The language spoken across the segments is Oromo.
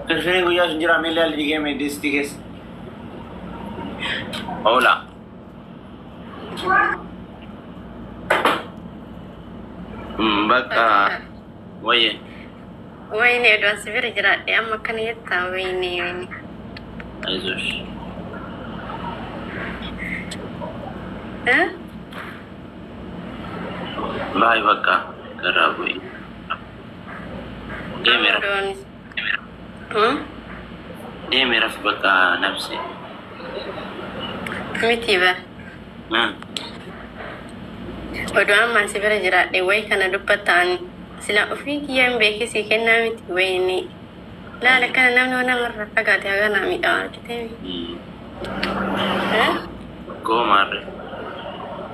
Kerfini guyyaa sun jira meelaa liigee meedistii keessa. Hola. Bakka waye. Wayne edwan sibira jiraadhe amma kana yetta wayne. Aizosh. Bye bakka karabuy. Demira fi bakka nafsi. Mitiba. Odwan man sibira jiraadhe way kana dubbatan sila ofii kiyyaan beekisi kennaa miti wayne. Laala kana namni wana marra fagaate hagana miidhaa argitee. Goomarre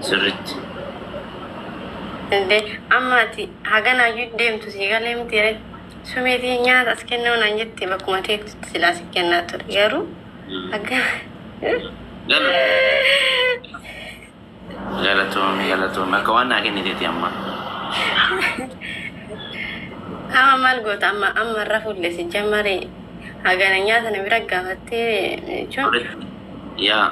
sirritti. Inde ammaati hagana iyyuu deemtu si galee miti ree. Sumeetii nyaata as kennuu naan jette bakkuma teettutti silaa si kennaa ture garuu Galatoomii akka waan naa kenniteeti amma. Ama maal goota amma irra fuulle si jammaree hagana nyaata na bira gaafattee jechuun. Yaa.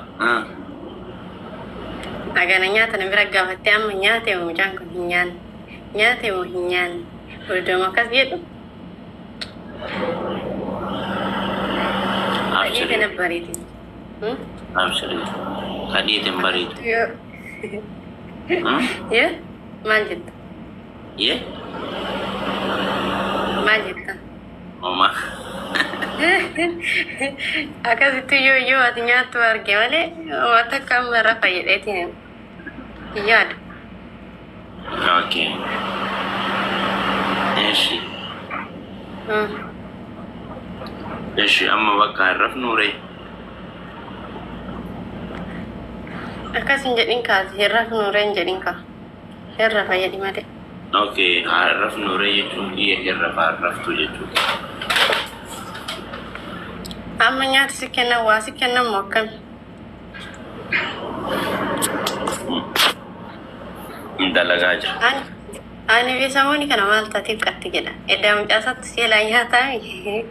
Hagana nyaata na bira gaafattee amma nyaatee moo mucaan kun hin nyaanne nyaatee moo hin nyaanne odooma akkas jedhu. Kadhiite na bariiti. Abshirii. Kadhiite hin bariitu. Yee maal jetta? Yee? Maal jetta? Oma. Akkasitti yoo ati nyaattu arge malee wanta akka amma irra fayyadheetiin hin yaadu. Okay. Eshi amma bakka hin rafnu ree. Akkas hin jedhin kaasi hin rafnu ree hin jedhin kaa. Hirra fayyadi malee. Okay, haa rafnu ree jechuun hirra raftu jechuudha. Amma nyaata si kennan waa si kennan moo akkami? Dalagaa jira. Ani beesamoonni kana maal taatiif qatti jedha. Edda mucaasatti si elaa nyaataami.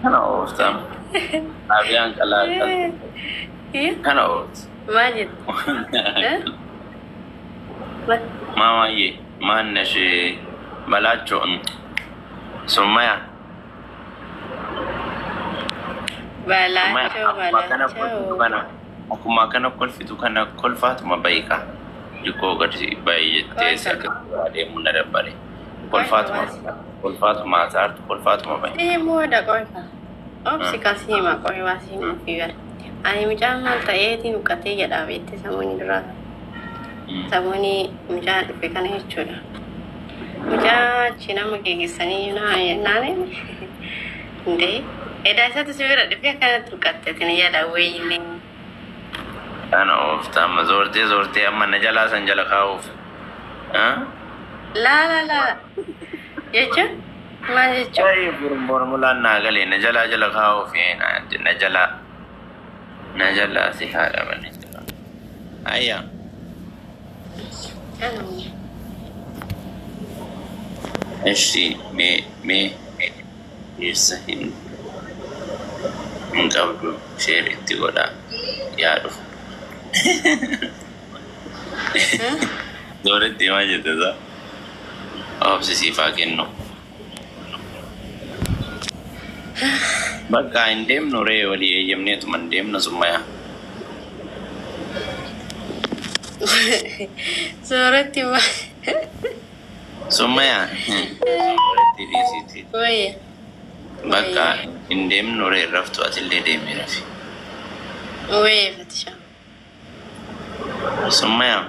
Kana ooftaam. Abiyaan qalaa kana oofti. Maal jettu? Maamayyee maanna ishee balaachoon summaya. Akkuma kana kolfitu kana kolfaatuma bayiqa. Jikoo gadi bayi jettee adeemuu na dabbale. Kolfaatuma asaartu kolfaatuma bayi. Deemuu dhaqoifa. Obsi kasii hima qorii waa si himu fi gara. Ani mucaan maal ta'eetiin uqqatee jedhaa beette samuuni duraa. Samuuni mucaan dhufe kana jechuudha. Mucaa achi nama geessanii naane. Ndee. Eda isatu si bira dhufe akkanatti uqqatteetiin jedha wayinni. Kana ooftaama zoortee amma na jalaa san jala kaa'uuf. La. Jechuun maal jechuun? Ayi burmulaan naa galee na jala kaa'uuf na jalaa si haadha malee jira. Ayya. Eshi mee eessa hin qabdu sheeritti godhaa yaadu. Dooretti himaa jette isaa obsisiifaa kennu. Bakka hin deemnu ree walii eeyyamneetuma hin deemnu summayaa. Sooratti waa. Summayaa. Sooratti dhiisiiti. Wayya. Bakka hin deemnu ree raftu atillee deemee rafi. Wayya Fatishaa. Summayaa.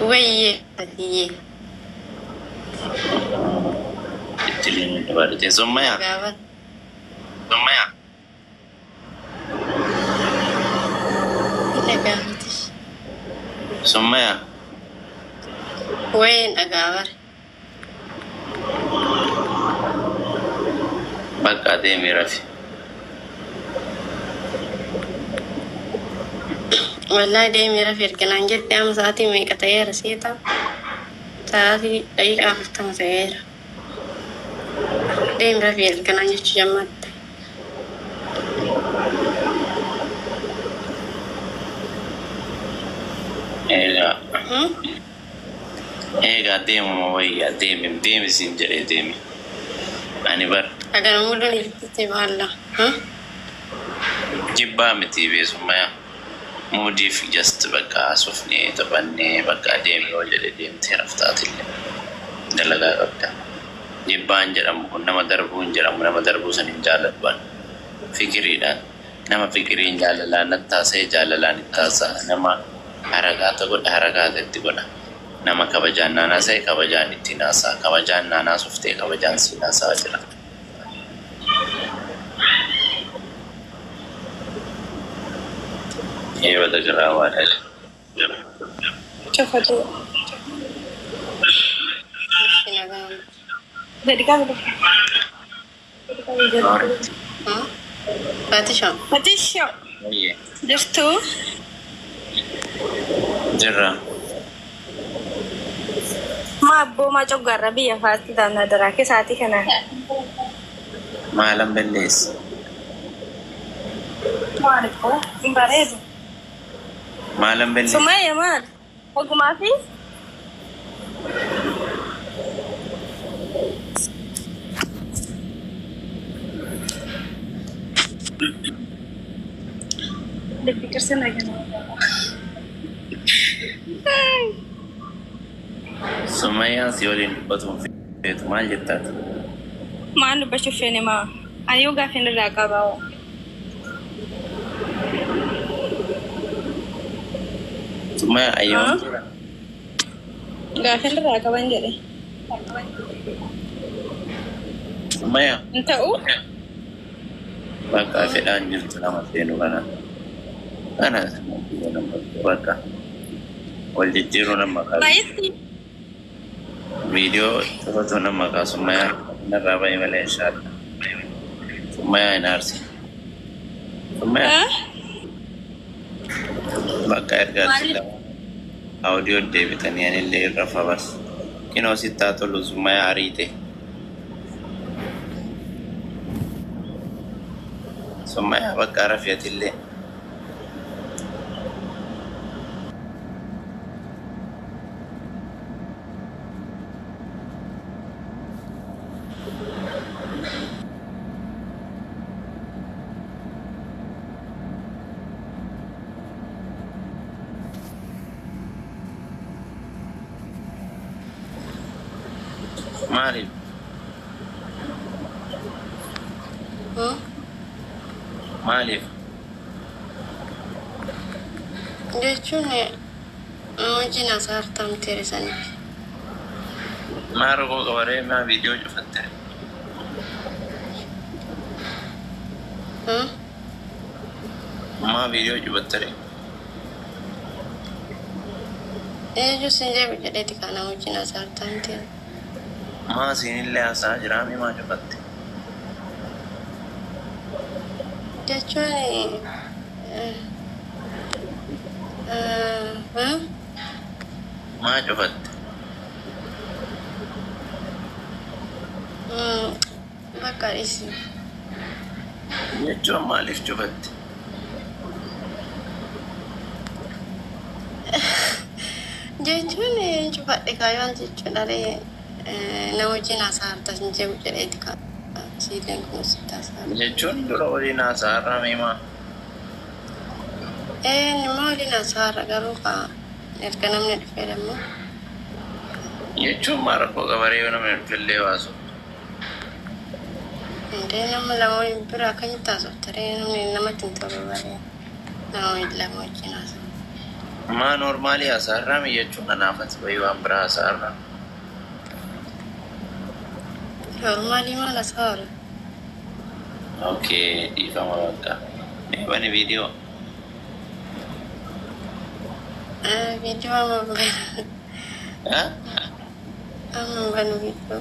Wayye Fatiyee. Ittilee nu dabalatee summayaa. Gaafa. Summayaa. Dhagaafatish. Summayaa. Wayeen dhagaafare. Bakka deemee rafi. والله دي ميرا في الكلام جت يا ساعتي ما كتير سيتا ساعتي دقيقة فتما سيرة دي ميرا في الكلام جت جمعت eega deemuma wayya deemi siin jedhee deemi ani bar agar mudun ilti balla jibbaa miti beesummaa mudiif just bakka asufnee taphannee bakka deemi yoo jedhe deemtee raftaatillee dalagaa qabda jibbaan jedhamu kun nama darbuu hin jedhamu nama darbuu san hin jaalladhu fikiriidhaan nama fikiriin jaalalaan nattaasee jaalalaan ittaasaa nama harakaata godha harakaata itti godha nama kabajaan naanasee kabajaan itti naasaa kabajaan naanaasuftee kabajaan si naasaa jira eeba dagiraa waadha cafatu Fatisha jirtu jirra ma abbo ma coggarra biyya faatti daanna daraa ke saati kana maalan bellees maaliiko imbareedu maalan bellees Sumaya maal ogumaa fi dipikir sana gana Sumaya si waliin dubbatuun feetu maal jettaati maan dubbachuu feene maa ani yoo gaafin irraa qabaa Sumaya ayyaman jira gaafin irraa qaban jedhe Sumaya hin ta'u bakka fedhaan jirtu nama seenu kana bakka wal jijjiiruu nama qabu baay'eetti video foto nama ka Sumaya narraa bahe malee inshaalla Sumaya hin aarsi Sumaya bakka ergaatti lama audio deebitanii anillee irra fabas kinoo sittaa tolu Sumaya ariite Sumaya bakka rafiyatillee Maaliif maaliif jechuun wajjin asaartamteere saniif maa rogoo qabaree maa viidiyoo cufatte maa viidiyoo cufattere eenyu sin jeebi jedheeti kana wajjin asaartamteere maa siinillee haasaa jiraami maa cufatte jechuun maa cufatte bakka isi jechuun maaliif cufatte jechuun cufadhe kaayyoon jechuudhalee nama wajjin asaartas hin jeebu jedheeti ka siileen kun sitti asaara jechuun dura waliin haasaa irraa miimaa nima waliin asaara garuu ka erga namni dhufee dammoo jechuun maa rakkoo qabaree yoo namni dhufillee waasu indee nama lama waliin bira akkamitti haasoftaree namni namatti hin tolu baree nama lama wajjin haasofta maa noormaalii haasaa irraa mi jechuun anaafati bayii waan biraa haasaa irraa normaalii maal asaara okay dhiifama bakka bani viidiyoo video ama banu video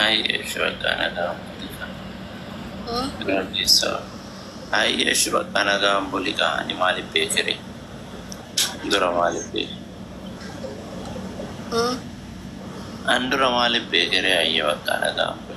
ay shwakana da Gracias. Ayya shi bakka nagaan buli ka'anii maaliif beekere? Dura maaliif beekere? An dura maaliif beekere ayya bakka nagaan buli?